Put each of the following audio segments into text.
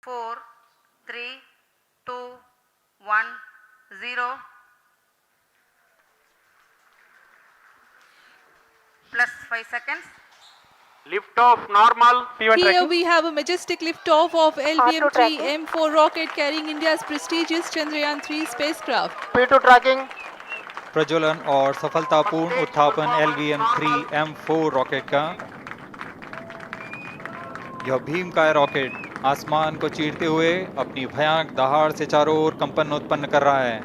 4, 3, 2, 1, 0. Plus 5 seconds. Lift off normal. P1 Here tracking. we have a majestic liftoff of LVM-3 M4 rocket carrying India's prestigious Chandrayaan-3 spacecraft. P2 tracking. प्रज्वलन और सफलतापूर्ण उत्थापन LVM-3 M4 rocket का। यह भीमकाय rocket आसमान को चीरते हुए अपनी भयानक दहाड़ से चारों ओर कंपन उत्पन्न कर रहा है।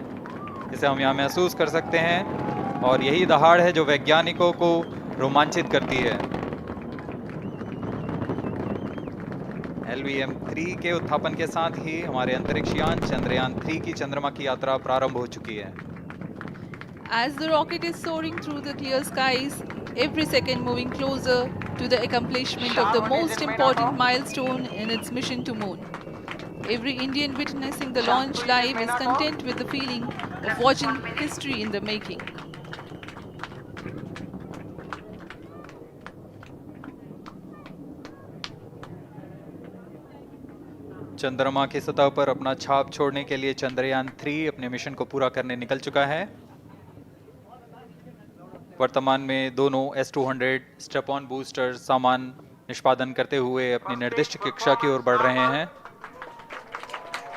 इसे हम यहाँ महसूस कर सकते हैं और यही दहाड़ है जो वैज्ञानिकों को रोमांचित करती है। LVM-3 के उत्थापन के साथ ही हमारे अंतरिक्ष यान चंद्रयान-3 की चंद्रमा की यात्रा प्रारंभ हो चुकी है। As the rocket is soaring through the clear skies, every second moving closer to the accomplishment of the most important milestone in its mission to moon. Every Indian witnessing the launch live is content with the feeling of watching history in the making. चंद्रमा की सतह पर अपना छाप छोड़ने के लिए चंद्रयान-3 अपने मिशन को पूरा करने निकल चुका है। वर्तमान में दोनों S-200 स्टेप ऑन बूस्टर सामान निष्पादन करते हुए अपनी निर्दिष्ट कक्षा की ओर बढ़ रहे हैं।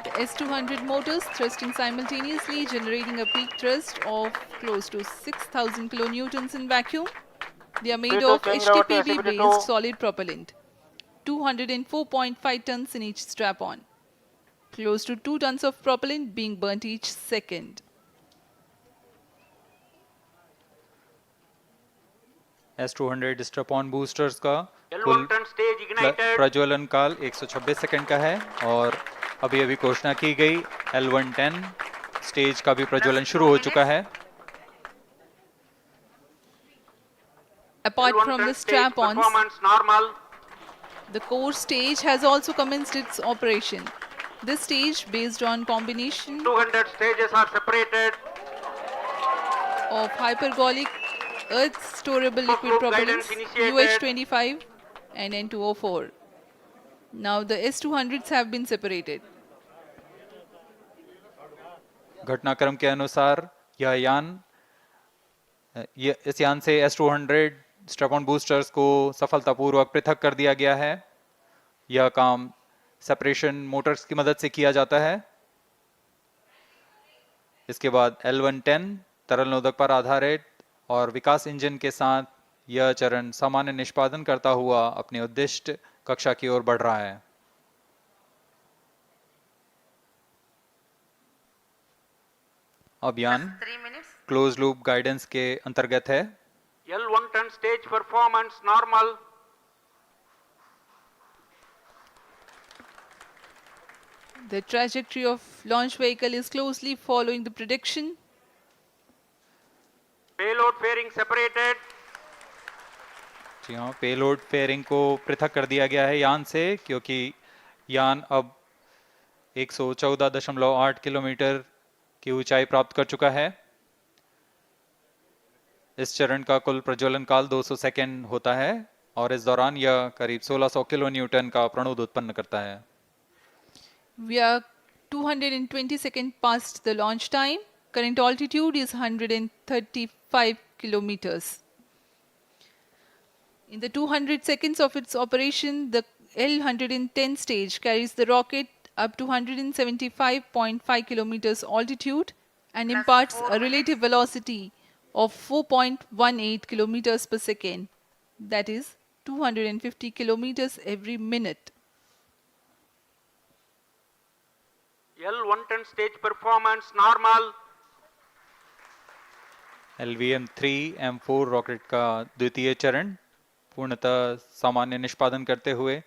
The S-200 motors thrusting simultaneously, generating a peak thrust of close to 6,000 kilonewtons in vacuum. They are made of HTPB-based solid propellant, 204.5 tons in each strap-on. Close to 2 tons of propellant being burnt each second. S-200 step on boosters का L1 turn stage ignited. प्रज्वलन काल 126 second का है और अभी अभी घोषणा की गई L110 स्टेज का भी प्रज्वलन शुरू हो चुका है। Apart L1 from turn the stage strap-ons, performance normal. the core stage has also commenced its operation. This stage, based on combination 200 stages are separated. of hypergolic earth storable liquid Group propellants guidance initiated. UH-25 and N2O4. Now the S-200s have been separated. घटनाक्रम के अनुसार यह यान इस यान से S-200 step on boosters को सफलतापूर्वक पृथक कर दिया गया है। यह काम सेपरेशन मोटर्स की मदद से किया जाता है। इसके बाद L110 तरल नोदक पर आधारित और विकास इंजन के साथ यह चरण सामान्य निष्पादन करता हुआ अपनी उद्दिष्ट कक्षा की ओर बढ़ रहा है। अब यान 3 minutes. क्लोज लूप गाइडेंस के अंतर्गत है। L1 turn stage performance normal. The trajectory of launch vehicle is closely following the prediction. Payload fairing separated. जी हाँ, पेलोड फेयरिंग को पृथक कर दिया गया है यान से, क्योंकि यान अब 114.8 किलोमीटर की ऊंचाई प्राप्त कर चुका है। इस चरण का कुल प्रज्वलन काल 200 सेकेंड होता है और इस दौरान यह करीब 1600 किलो न्यूटन का प्रणोद उत्पन्न करता है। We are 220 seconds past the launch time. Current altitude is 135 kilometers. In the 200 seconds of its operation, the L110 stage carries the rocket up to 175.5 kilometers altitude and imparts a relative velocity of 4.18 kilometers per second. That is 250 kilometers every minute. L1 turn stage performance normal. LVM-3 M4 rocket का द्वितीय चरण पूर्णतः सामान्य निष्पादन करते हुए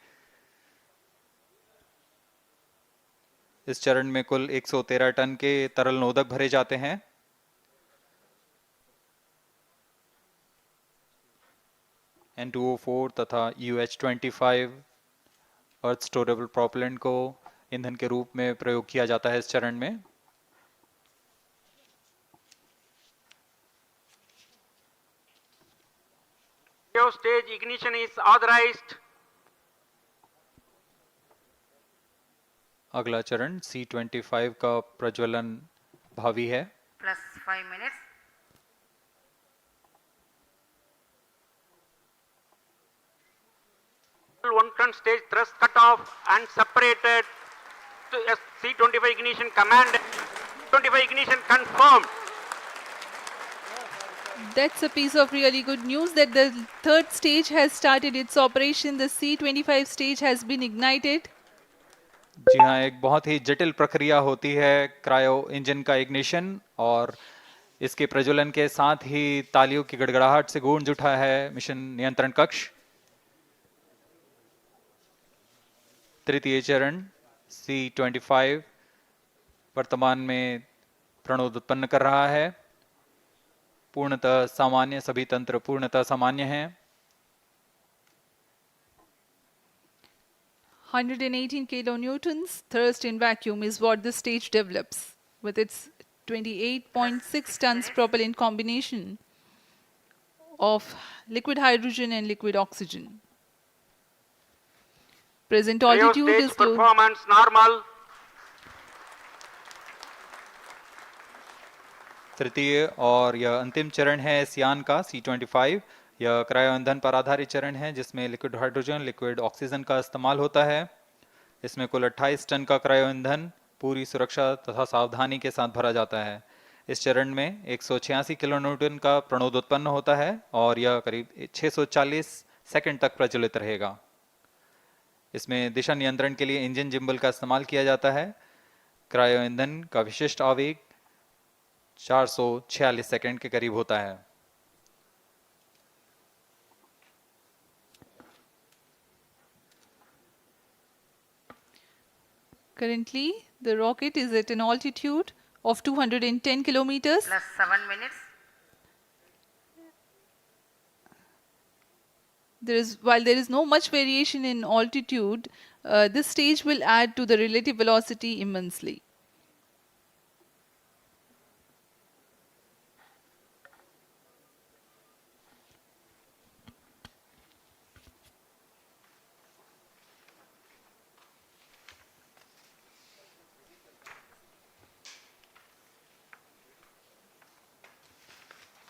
इस चरण में कुल 113 टन के तरल नोदक भरे जाते हैं। N2O4 तथा UH-25 अर्थ स्टोरेबल प्रोपेलेंट को ईंधन के रूप में प्रयोग किया जाता है इस चरण में। Stage ignition is authorized. अगला चरण C25 का प्रज्वलन भावी है। plus 5 minutes. L1 ton stage thrust cut off and separated to C25 ignition command. 25 ignition confirmed. That's a piece of really good news that the third stage has started its operation. The C25 stage has been ignited. जी हाँ, एक बहुत ही जटिल प्रक्रिया होती है cryo engine का ignition, और इसके प्रज्वलन के साथ ही तालियों की गड़गड़ाहट से गूंज उठा है मिशन नियंत्रण कक्ष। तृतीय चरण C25 वर्तमान में प्रणोद उत्पन्न कर रहा है। पूर्णतः सामान्य, सभी तंत्र पूर्णतः सामान्य हैं। 118 kilonewtons thrust in vacuum is what the stage develops with its 28.6 tons propellant combination of liquid hydrogen and liquid oxygen. Present Cryo altitude stage is close. performance normal. तृतीय और यह अंतिम चरण है इस यान का C25। यह क्रायो ईंधन पर आधारित चरण है जिसमें लिक्विड हाइड्रोजन, लिक्विड ऑक्सीजन का इस्तेमाल होता है। इसमें कुल 28 टन का क्रायो ईंधन पूरी सुरक्षा तथा सावधानी के साथ भरा जाता है। इस चरण में 186 किलो न्यूटन का प्रणोद उत्पन्न होता है और यह करीब 640 सेकंड तक प्रज्वलित रहेगा। इसमें दिशा नियंत्रण के लिए इंजन जिम्बल का इस्तेमाल किया जाता है। क्रायो ईंधन का विशिष्ट आवेग 446 सेकंड के करीब होता है। Currently, the rocket is at an altitude of 210 kilometers. Plus 7 minutes. While there is no much variation in altitude, this stage will add to the relative velocity immensely.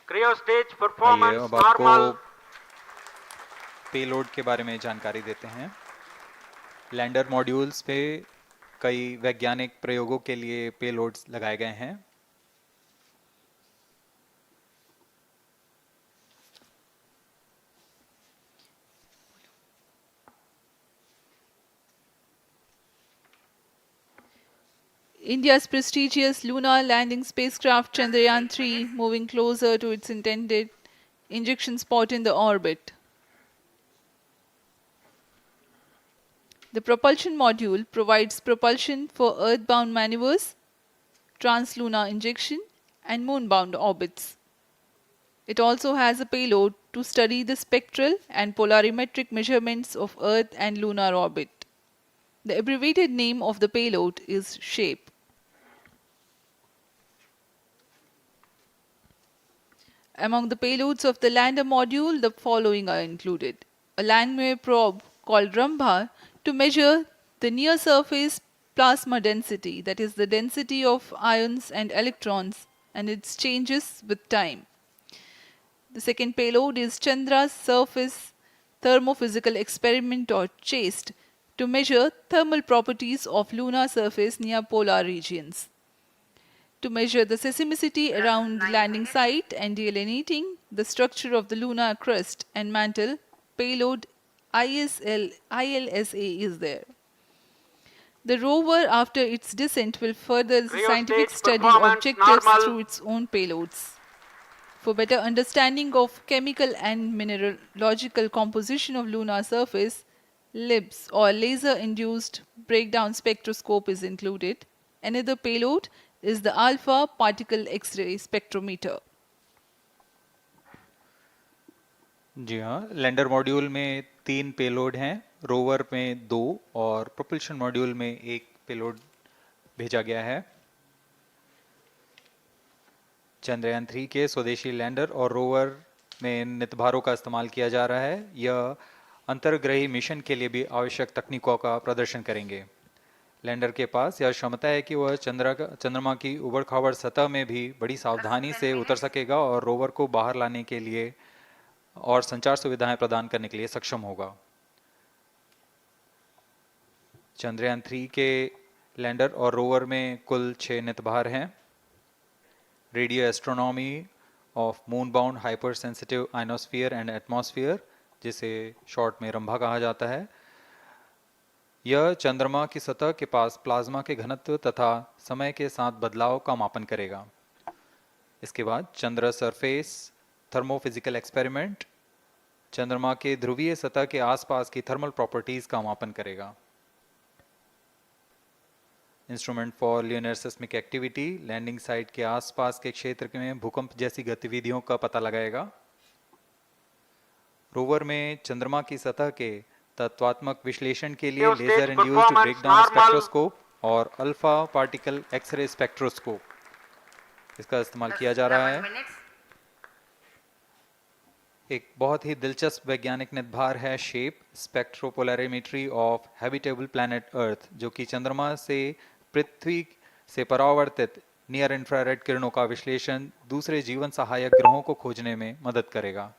Cryo stage आइए performance अब आपको normal. Payload के बारे में जानकारी देते हैं। Lander modules पे कई वैज्ञानिक प्रयोगों के लिए पेलोड्स लगाए गए हैं। India's prestigious lunar landing spacecraft Chandrayaan 3 moving closer to its intended injection spot in the orbit. The propulsion module provides propulsion for earthbound maneuvers, translunar injection, and moonbound orbits. It also has a payload to study the spectral and polarimetric measurements of Earth and lunar orbit. The abbreviated name of the payload is SHAPE. Among the payloads of the lander module, the following are included. A landwehr probe called Rambha to measure the near-surface plasma density, that is the density of ions and electrons, and its changes with time. The second payload is Chandra's Surface Thermophysical Experiment, or CHASTE, to measure thermal properties of lunar surface near polar regions. To measure the seismicity around the landing site and delineating the structure of the lunar crust and mantle, payload ILSA is there. The rover, after its descent, will further the Cryo scientific stage study performance objectives normal. through its own payloads. For better understanding of chemical and mineralogical composition of lunar surface, LIBS, or laser-induced breakdown spectroscope, is included. Another payload is the alpha particle X-ray spectrometer. जी हाँ, lander module में 3 payload हैं, rover में 2 और propulsion module में 1 payload भेजा गया है। चंद्रयान 3 के स्वदेशी लैंडर और रोवर में नितभारों का इस्तेमाल किया जा रहा है। यह अंतर्ग्रही मिशन के लिए भी आवश्यक तकनीकों का प्रदर्शन करेंगे। लैंडर के पास यह क्षमता है कि वह चंद्रमा की उबड़-खाबड़ सतह में भी बड़ी सावधानी 10 से उतर minutes. सकेगा और रोवर को बाहर लाने के लिए और संचार सुविधाएं प्रदान करने के लिए सक्षम होगा। चंद्रयान 3 के लैंडर और रोवर में कुल 6 नितभार हैं। Radio astronomy of moon bound hyper sensitive ionosphere and atmosphere, जिसे शॉर्ट में रंभा कहा जाता है, यह चंद्रमा की सतह के पास प्लाज्मा के घनत्व तथा समय के साथ बदलाव का मापन करेगा। इसके बाद चंद्र सरफेस थर्मोफिजिकल एक्सपेरिमेंट चंद्रमा के ध्रुवीय सतह के आसपास की थर्मल प्रॉपर्टीज का मापन करेगा। Instrument for lunar seismic activity landing site के आसपास के क्षेत्र में भूकंप जैसी गतिविधियों का पता लगाएगा। रोवर में चंद्रमा की सतह के तत्वात्मक विश्लेषण के लिए Stage laser induced performance breakdown normal. Spectroscope और अल्फा पार्टिकल एक्सरे स्पेक्ट्रोस्कोप इसका इस्तेमाल किया जा रहा 11 है। minutes. एक बहुत ही दिलचस्प वैज्ञानिक निर्धार है shape स्पेक्ट्रोपोलैरिमेट्री of habitable planet earth, जो कि चंद्रमा से पृथ्वी से परावर्तित नियर इंफ्रारेड किरणों का विश्लेषण दूसरे जीवन सहायक ग्रहों को खोजने में मदद करेगा।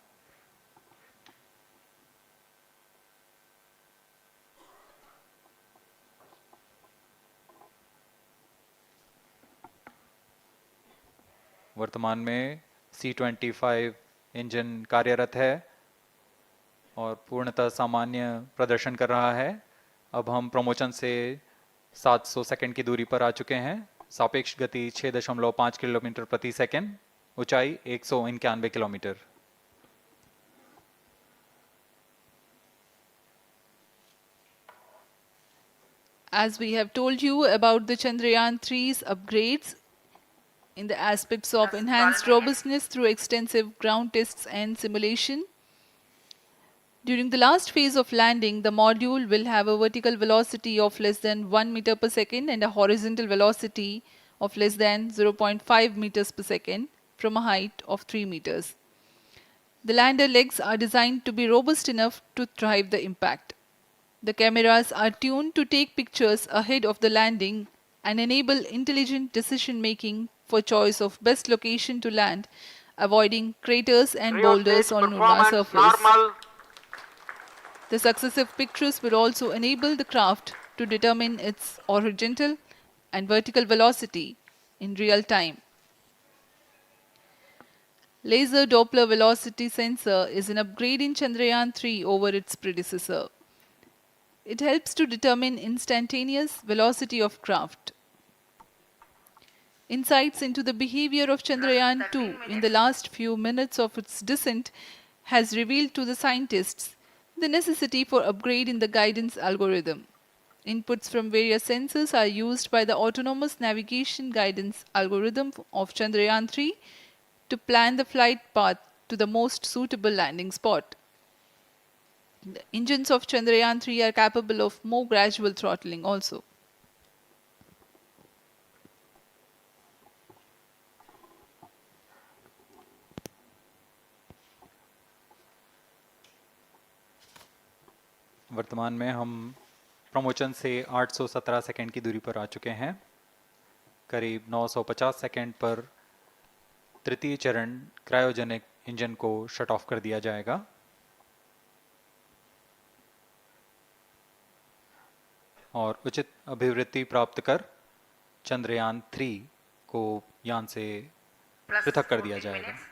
वर्तमान में C-25 इंजन कार्यरत है और पूर्णतः सामान्य प्रदर्शन कर रहा है। अब हम प्रमोशन से 700 सेकंड की दूरी पर आ चुके हैं। सापेक्ष गति 6.5 किलोमीटर प्रति सेकंड, ऊंचाई 191 kilometre. As we have told you about the Chandrayaan 3's upgrades in the aspects of That's enhanced 12 minutes. robustness through extensive ground tests and simulation. During the last phase of landing, the module will have a vertical velocity of less than 1 meter per second and a horizontal velocity of less than 0.5 meters per second from a height of 3 meters. The lander legs are designed to be robust enough to thrive the impact. The cameras are tuned to take pictures ahead of the landing and enable intelligent decision making for choice of best location to land, avoiding craters and Rio boulders stage on lunar performance surface. normal. The successive pictures will also enable the craft to determine its horizontal and vertical velocity in real time. Laser Doppler velocity sensor is an upgrade in Chandrayaan 3 over its predecessor. It helps to determine instantaneous velocity of craft. Insights into the behavior of Chandrayaan 2 in the last few minutes of its descent has revealed to the scientists the necessity for upgrade in the guidance algorithm. Inputs from various sensors are used by the autonomous navigation guidance algorithm of Chandrayaan 3 to plan the flight path to the most suitable landing spot. The engines of Chandrayaan 3 are capable of more gradual throttling also. वर्तमान में हम promotion से 817 second की दूरी पर आ चुके हैं। करीब 950 सेकंड पर तृतीय चरण क्रायोजेनिक इंजन को शट ऑफ कर दिया जाएगा और उचित अभिवृद्धि प्राप्त कर चंद्रयान 3 को यान से Plus पृथक कर दिया 14 जाएगा। minutes.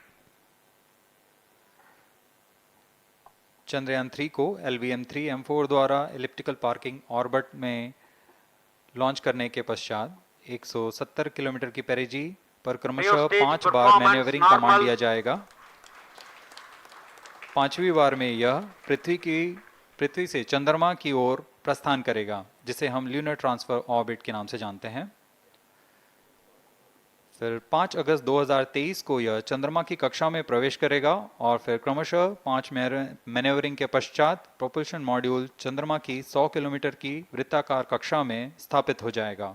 चंद्रयान 3 को LVM-3M4 द्वारा एलिप्टिकल पार्किंग ऑर्बिट में लॉन्च करने के पश्चात 170 किलोमीटर की पेरिजी पर क्रमशः Rio stage 5 बार performance मैन्यूवरिंग normal. कमांड दिया जाएगा। पांचवी बार में यह पृथ्वी से चंद्रमा की ओर प्रस्थान करेगा, जिसे हम ल्यूनर ट्रांसफर ऑर्बिट के नाम से जानते हैं। फिर 5 अगस्त 2023 को यह चंद्रमा की कक्षा में प्रवेश करेगा और फिर क्रमशः 5 मैन्यूवरिंग के पश्चात प्रोपल्शन मॉड्यूल चंद्रमा की 100 किलोमीटर की वृत्ताकार कक्षा में स्थापित हो जाएगा।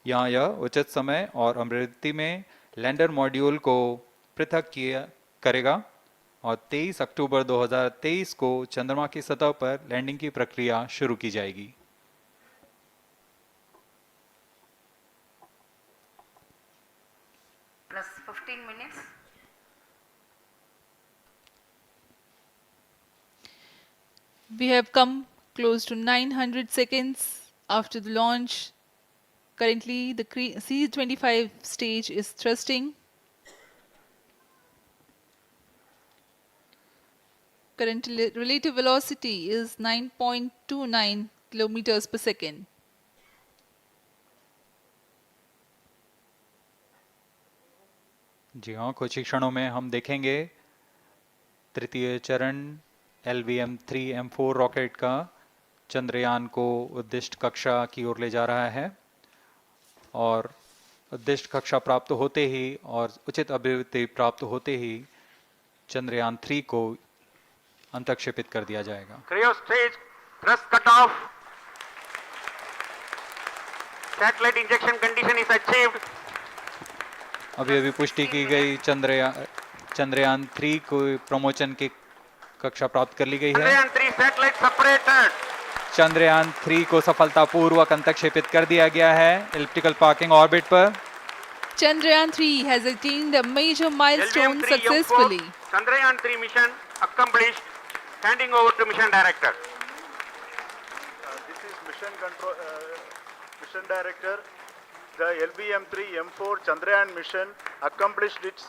यहाँ यह उचित समय और अभिवृद्धि में लैंडर मॉड्यूल को पृथक करेगा और 23 अक्टूबर 2023 को चंद्रमा की सतह पर लैंडिंग की प्रक्रिया शुरू की जाएगी। 15 minutes. We have come close to 900 seconds after the launch. Currently, the C-25 stage is thrusting. Current relative velocity is 9.29 kilometers per second. जी हाँ, कुछ ही क्षणों में हम देखेंगे तृतीय चरण LVM-3M4 रॉकेट का चंद्रयान को उद्दिष्ट कक्षा की ओर ले जा रहा है और उद्दिष्ट कक्षा प्राप्त होते ही और उचित अभिवृद्धि प्राप्त होते ही चंद्रयान 3 को अंतक्षेपित कर दिया जाएगा। Cryo stage thrust cutoff. Satellite injection condition is achieved. अभी पुष्टि की गई चंद्रयान 3 को प्रमोचन की कक्षा प्राप्त कर ली गई है। Chandrayaan 3 satellite separated. चंद्रयान 3 को सफलतापूर्वक अंतक्षेपित कर दिया गया है एलिप्टिकल पार्किंग ऑर्बिट पर। Chandrayaan 3 has attained a major milestone LVM-3 successfully. Chandrayaan 3 mission accomplished. Handing over to mission director. This is mission director. The LVM-3M4 Chandrayaan mission accomplished its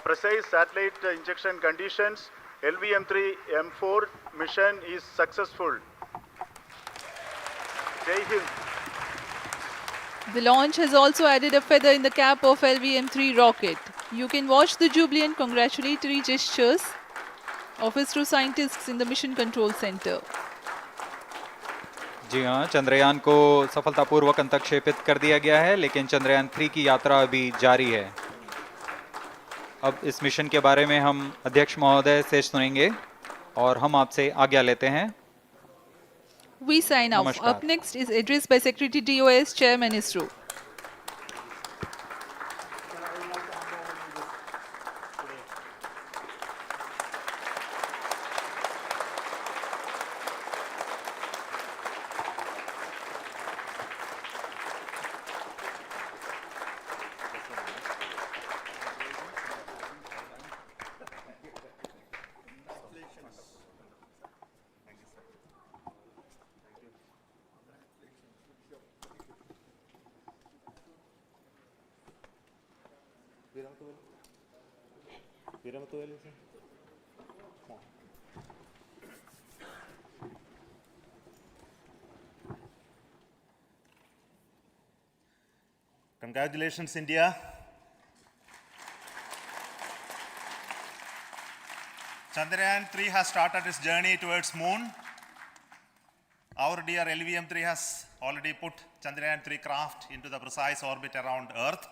precise satellite injection conditions. LVM-3M4 mission is successful. Jai Hind. The launch has also added a feather in the cap of LVM-3 rocket. You can watch the jubilant congratulatory gestures of ISRO scientists in the Mission Control Center. जी हाँ, चंद्रयान को सफलतापूर्वक अंतक्षेपित कर दिया गया है, लेकिन चंद्रयान 3 की यात्रा अभी जारी है। अब इस मिशन के बारे में हम अध्यक्ष महोदय से सुनेंगे और हम आपसे आज्ञा लेते हैं। We sign off. नमस्कार। Up next is address by Secretary DOS, Chairman ISRO. Congratulations, India. Chandrayaan 3 has started its journey towards moon. Our dear LVM-3 has already put Chandrayaan 3 craft into the precise orbit around Earth.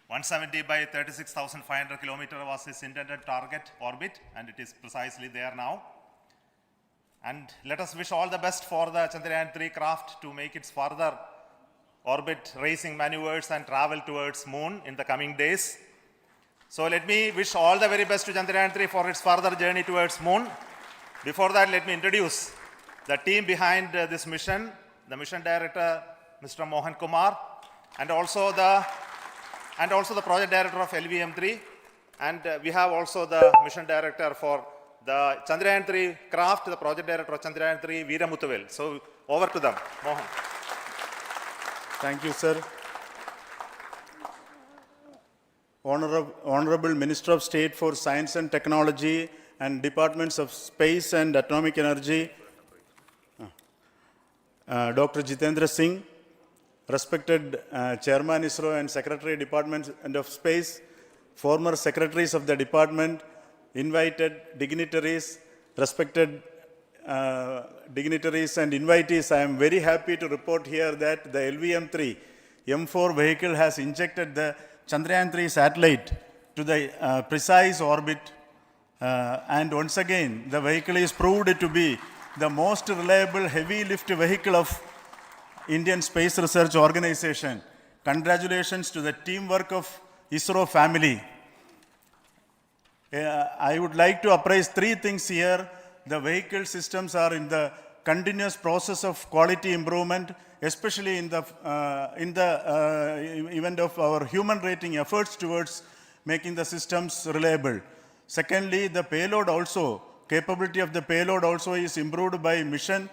170 by 36,500 kilometers was its intended target orbit, and it is precisely there now. And let us wish all the best for the Chandrayaan 3 craft to make its further orbit racing maneuvers and travel towards moon in the coming days. So let me wish all the very best to Chandrayaan 3 for its further journey towards moon. Before that, let me introduce the team behind this mission, the mission director, Mr. Mohan Kumar, and also the project director of LVM-3, and we have also the mission director for the Chandrayaan 3 craft, the project director of Chandrayaan 3, Veera Muthuvel. So over to them, Mohan. Thank you, sir. Honorable Minister of State for Science and Technology and Departments of Space and Atomic Energy, Dr. Jitendra Singh, respected Chairman ISRO and Secretary Department of Space, former secretaries of the department, invited dignitaries, respected dignitaries and invitees, I am very happy to report here that the LVM-3 M4 vehicle has injected the Chandrayaan 3 satellite to the precise orbit, and once again the vehicle is proved to be the most reliable heavy lift vehicle of Indian Space Research Organization. Congratulations to the teamwork of ISRO family. I would like to appraise three things here. The vehicle systems are in the continuous process of quality improvement, especially in the event of our human rating efforts towards making the systems reliable. Secondly, the payload also, capability of the payload also is improved by mission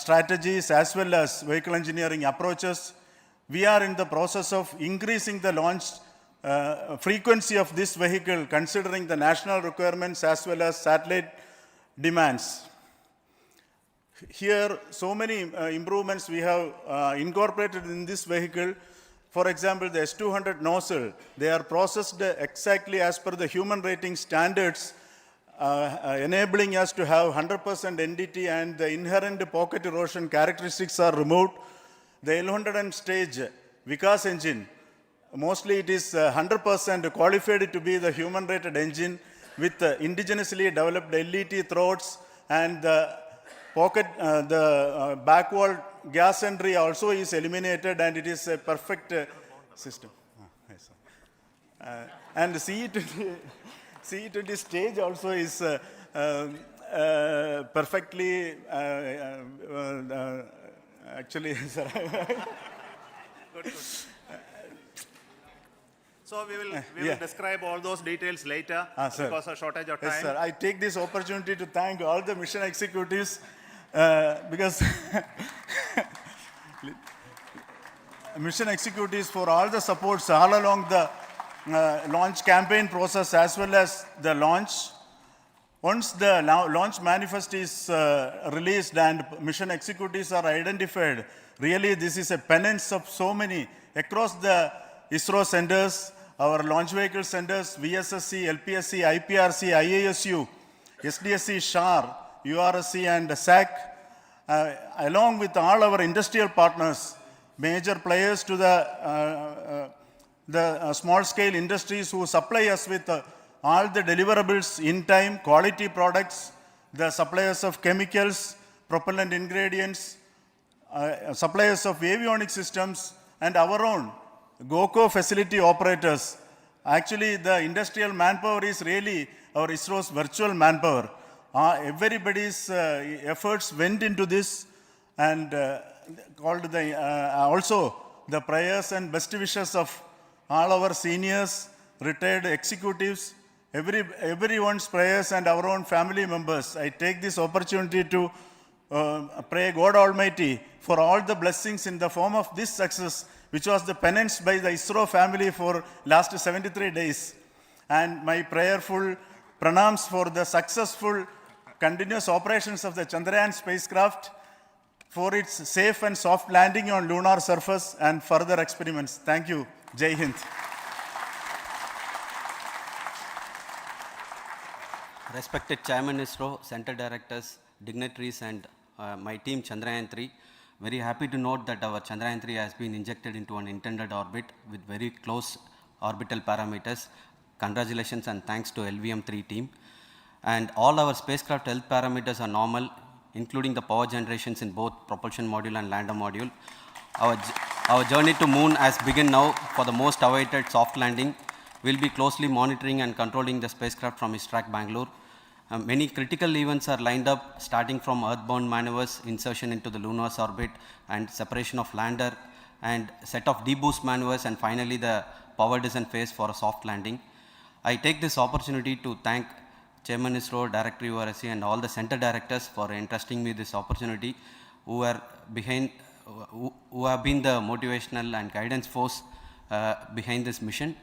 strategies as well as vehicle engineering approaches. We are in the process of increasing the launch frequency of this vehicle considering the national requirements as well as satellite demands. Here, so many improvements we have incorporated in this vehicle. For example, the S200 nozzle, they are processed exactly as per the human rating standards, enabling us to have 100% NDT, and the inherent pocket erosion characteristics are removed. The L100 stage Vikas engine, mostly it is 100% qualified to be the human rated engine with indigenously developed LET throats, and the pocket, back wall gas entry also is eliminated, and it is a perfect system. And CE20 stage also is perfectly, actually, sir. Good. So we will describe all those details later because of shortage of time. Yes, sir. I take this opportunity to thank all the mission executives because mission executives for all the supports all along the launch campaign process as well as the launch. Once the launch manifest is released and mission executives are identified, really this is a penance of so many across the ISRO centers, our launch vehicle centers, VSSC, LPSC, IPRC, IASU, SDSC, SHAR, URSC and SAC, along with all our industrial partners, major players to the small-scale industries who supply us with all the deliverables in time, quality products, the suppliers of chemicals, propellant ingredients, suppliers of avionics systems, and our own GOCO facility operators. Actually, the industrial manpower is really our ISRO's virtual manpower. Everybody's efforts went into this, and also the prayers and best wishes of all our seniors, retired executives, everyone's prayers and our own family members. I take this opportunity to pray God Almighty for all the blessings in the form of this success, which was the penance by the ISRO family for last 73 days. And my prayerful pranams for the successful continuous operations of the Chandrayaan spacecraft, for its safe and soft landing on lunar surface and further experiments. Thank you. Jai Hind. Respected Chairman ISRO, Center Directors, dignitaries and my team Chandrayaan 3, very happy to note that our Chandrayaan 3 has been injected into an intended orbit with very close orbital parameters. Congratulations and thanks to LVM3 team. And all our spacecraft health parameters are normal, including the power generations in both propulsion module and lander module. Our journey to moon has begun now for the most awaited soft landing. We'll be closely monitoring and controlling the spacecraft from ISTRAC Bangalore. Many critical events are lined up, starting from earthbound maneuvers, insertion into the lunar orbit, and separation of lander, and set of deboost maneuvers, and finally the power descent phase for a soft landing. I take this opportunity to thank Chairman ISRO, Director URSC, and all the center directors for entrusting me this opportunity, who have been the motivational and guidance force behind this mission.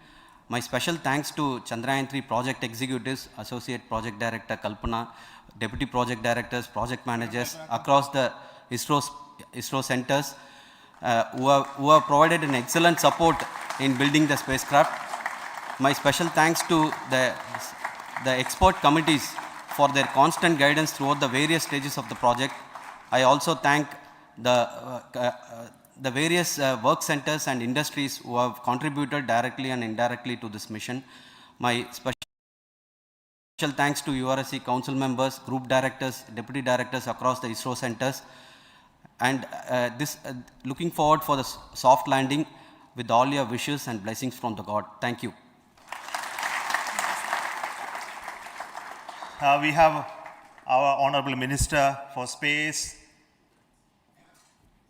My special thanks to Chandrayaan 3 project executives, Associate Project Director Kalpana, Deputy Project Directors, Project Managers across the ISRO centers who have provided an excellent support in building the spacecraft. My special thanks to the expert committees for their constant guidance throughout the various stages of the project. I also thank the various work centers and industries who have contributed directly and indirectly to this mission. My special thanks to URSC council members, group directors, deputy directors across the ISRO centers, and looking forward for the soft landing with all your wishes and blessings from the God. Thank you. We have our Honorable Minister for Space,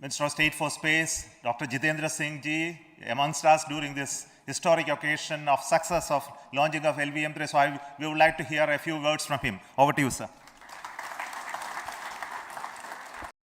Minister of State for Space, Dr. Jitendra Singh ji, amongst us during this historic occasion of success of launching of LVM-3. So we would like to hear a few words from him. Over to you, sir.